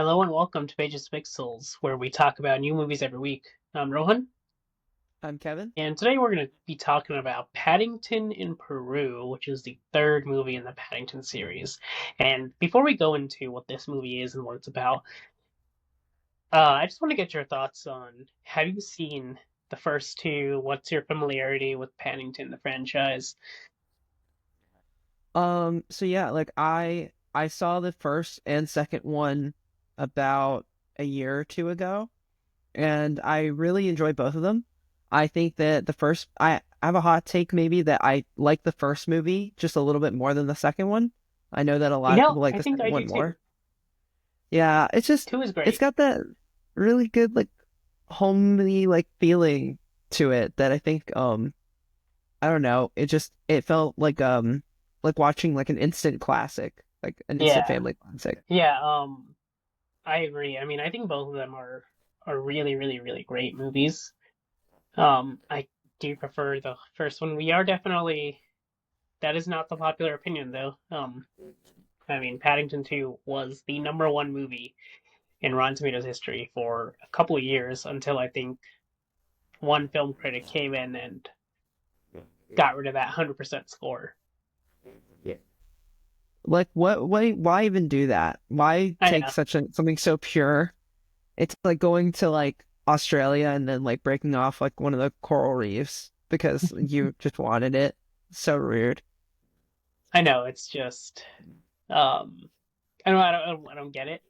Hello and welcome to Pages of Pixels, where we talk about new movies every week. I'm Rohan, I'm Kevin. and today we're going to be talking about Paddington in Peru, which is the third movie in the Paddington series. And before we go into what this movie is and what it's about, I just want to get your thoughts on, have you seen the first two? What's your familiarity with Paddington, the franchise? So yeah, like I saw the first and second one about a year or two ago, and I really enjoyed both of them. I think that I have a hot take maybe that I like the first movie just a little bit more than the second one. I know that a lot of Yeah, people like I the think second I do one too. more. Yeah, Two is it's great. got that really good like homely like feeling to it that I think I don't know. It felt like watching like an instant classic, like an instant Yeah, family classic. yeah, I agree. I mean, I think both of them are really, really, really great movies. I do prefer the first one. We are definitely that is not the popular opinion though. I mean, Paddington 2 was the number one movie in Rotten Tomatoes history for a couple of years until I think one film critic came in and got rid of that 100% score. Yeah. Like why even do that? Why I take know. something so pure? It's like going to like Australia and then like breaking off like one of the coral reefs because you just wanted it. So rude. I know. It's just um, I don't get it.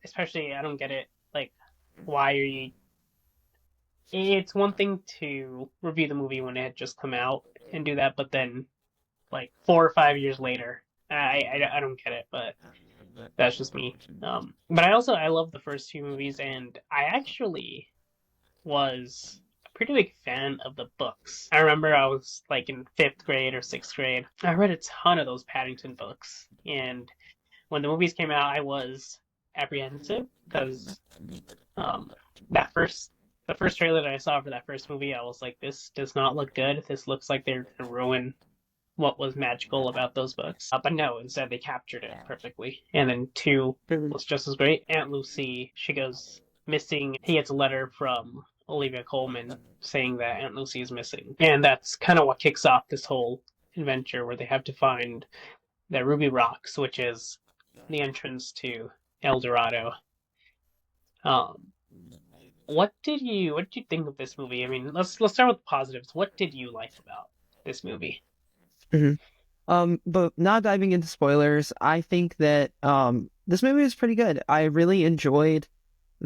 Especially I don't get it. Like, why are you it's one thing to review the movie when it had just come out and do that, but then like 4 or 5 years later, I don't get it, but that's just me. But I love the first two movies, and I actually was a pretty big fan of the books. I remember I was like in fifth grade or sixth grade. I read a ton of those Paddington books, and when the movies came out, I was apprehensive because um, that first the first trailer that I saw for that first movie, I was like, this does not look good. This looks like they're gonna ruin what was magical about those books. But no, instead they captured it perfectly. And then two Mhm. was just as great. Aunt Lucy, she goes missing. He gets a letter from Olivia Colman saying that Aunt Lucy is missing. And that's kind of what kicks off this whole adventure where they have to find the Ruby Rocks, which is the entrance to El Dorado. Um, what did you think of this movie? I mean, let's start with the positives. What did you like about this movie? Mhm. But not diving into spoilers, I think that this movie is pretty good. I really enjoyed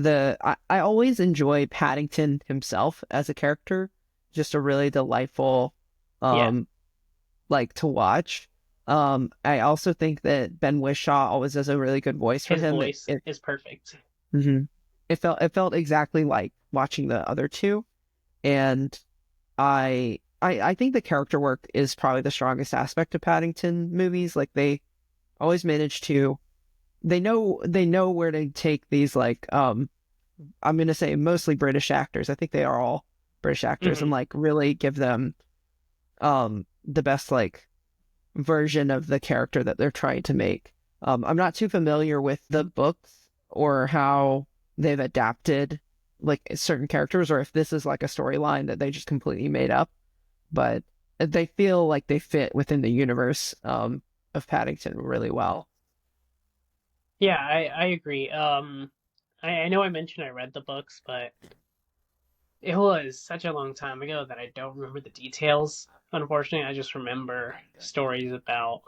I always enjoy Paddington himself as a character. Just a really delightful Yeah, um like to watch. I also think that Ben Whishaw always does a really good voice for his him. voice is perfect. Mhm. It felt exactly like watching the other two, and I think the character work is probably the strongest aspect of Paddington movies. Like they always manage to they know where to take these like I'm gonna say mostly British actors. I think they are all British actors and Hmm. like really give them the best like version of the character that they're trying to make. I'm not too familiar with the books or how they've adapted like certain characters or if this is like a storyline that they just completely made up, but they feel like they fit within the universe of Paddington really well. Yeah, I agree. I know I mentioned I read the books, but it was such a long time ago that I don't remember the details. Unfortunately, I just remember stories about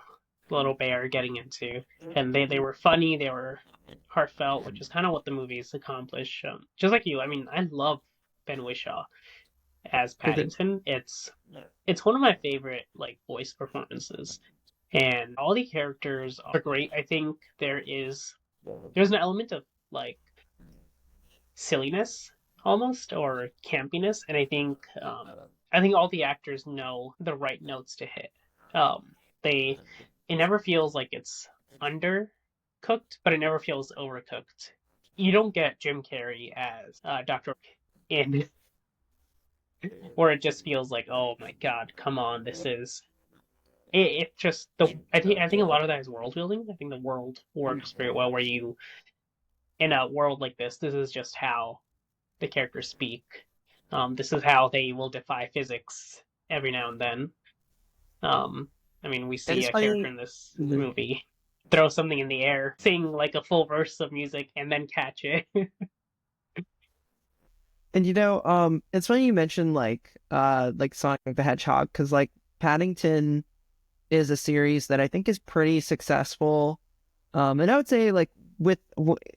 Little Bear getting into, and they were funny, they were heartfelt, which is kind of what the movies accomplish. Just like you, I mean, I love Ben Whishaw as Mhm. Paddington. It's one of my favorite like voice performances, and all the characters are great. I think there's an element of like silliness almost or campiness, and I think all the actors know the right notes to hit. They it never feels like it's undercooked, but it never feels overcooked. You don't get Jim Carrey as Doctor in where it just feels like, oh my god, come on, this is it just the I think a lot of that is world building. I think the world works very well where in a world like this is just how the characters speak. This is how they will defy physics every now and then. Um, I mean, we And see it's a character funny. in this Mhm. movie throw something in the air, sing like a full verse of music, and then catch it. And it's funny you mentioned like Sonic the Hedgehog because like Paddington is a series that I think is pretty successful. And I would say like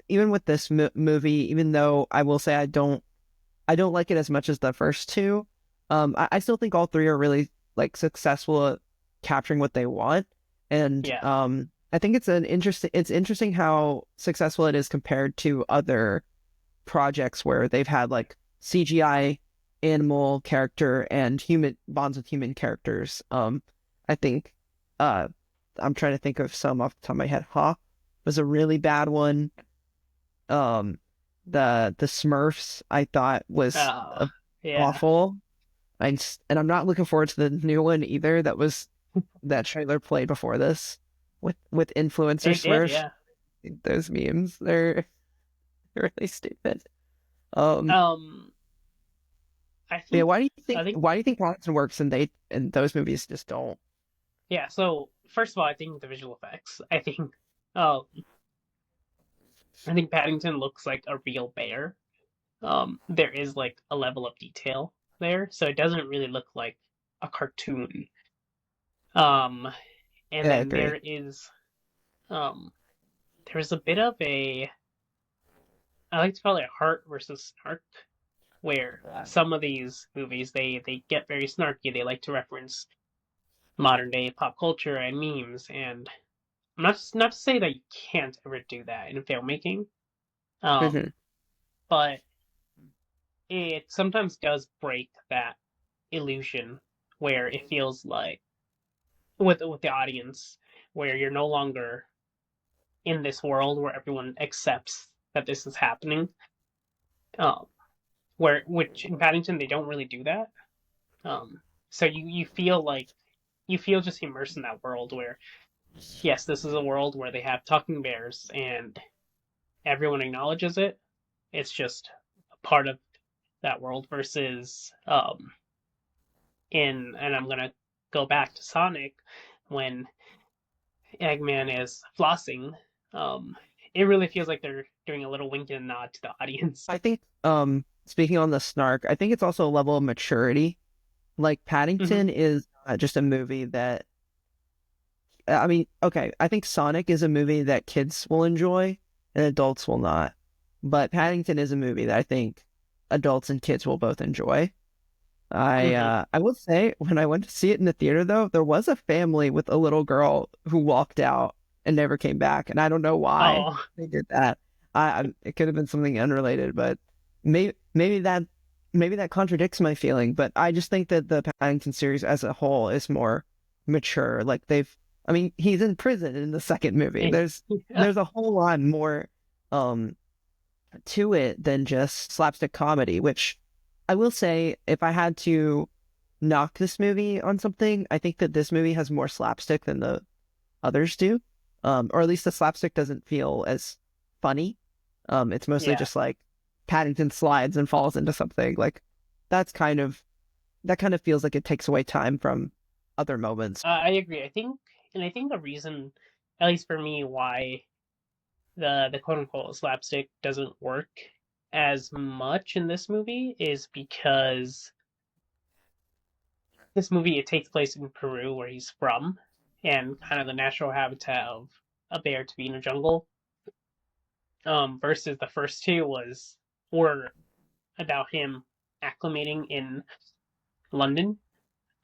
even with this movie, even though I will say I don't like it as much as the first two, I still think all three are really like successful at capturing what they want. And Yeah, I think it's interesting how successful it is compared to other projects where they've had like CGI animal character and human bonds with human characters. I think uh I'm trying to think of some off the top of my head. Hawk was a really bad one. Um the Smurfs I thought was uh, yeah, awful. And I'm not looking forward to the new one either. That trailer played before this with influencer it did. Smurfs. Yeah. Those memes, they're really stupid. Um Um, I Yeah, think, I think, why do you think Paddington works and those movies just don't? yeah. So first of all, I think the visual effects. Uh, I think Paddington looks like a real bear. There is like a level of detail there, so it doesn't really look like a cartoon. Um, and Yeah, I then agree. um, there's a bit of a, I like to call it heart versus snark, where some of these movies they get very snarky. They like to reference modern day pop culture and memes, and not to say that you can't ever do that in filmmaking, Hmm. but it sometimes does break that illusion where it feels like with the audience where you're no longer in this world where everyone accepts that this is happening. Um, where which in Paddington they don't really do that. Um, so you feel like you feel just immersed in that world where yes, this is a world where they have talking bears and everyone acknowledges it. It's just a part of that world versus in and I'm gonna go back to Sonic when Eggman is flossing. Um, it really feels like they're doing a little wink and nod to the audience. I think speaking on the snark, I think it's also a level of maturity. Like Hmm. Paddington is just a movie that I mean, okay, I think Sonic is a movie that kids will enjoy and adults will not. But Paddington is a movie that I think adults and kids will both enjoy. Hmm. I will say when I went to see it in the theater though, there was a family with a little girl who walked out and never came back, and I don't know why Oh, they did that. It could have been something unrelated, but maybe maybe that contradicts my feeling. But I just think that the Paddington series as a whole is more mature. I mean, he's in prison in the second movie. yeah. There's a whole lot more um to it than just slapstick comedy, which I will say, if I had to knock this movie on something, I think that this movie has more slapstick than the others do. Or at least the slapstick doesn't feel as funny. It's mostly Yeah. just like Paddington slides and falls into something. Like that's kind of that kind of feels like it takes away time from other moments. I agree. I think the reason, at least for me, why the quote unquote slapstick doesn't work as much in this movie is because this movie it takes place in Peru where he's from, and kind of the natural habitat of a bear to be in a jungle. Versus the first two were about him acclimating in London.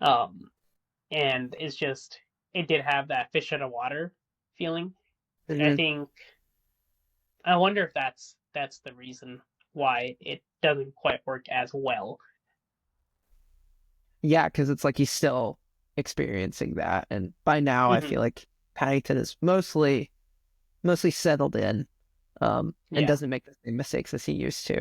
Um, and it's just it did have that fish out of water feeling. I Hmm. think I wonder if that's the reason why it doesn't quite work as well. Yeah, because it's like he's still experiencing that, and by now I Hmm. feel like Paddington is mostly settled in, and Yeah. doesn't make the same mistakes as he used to.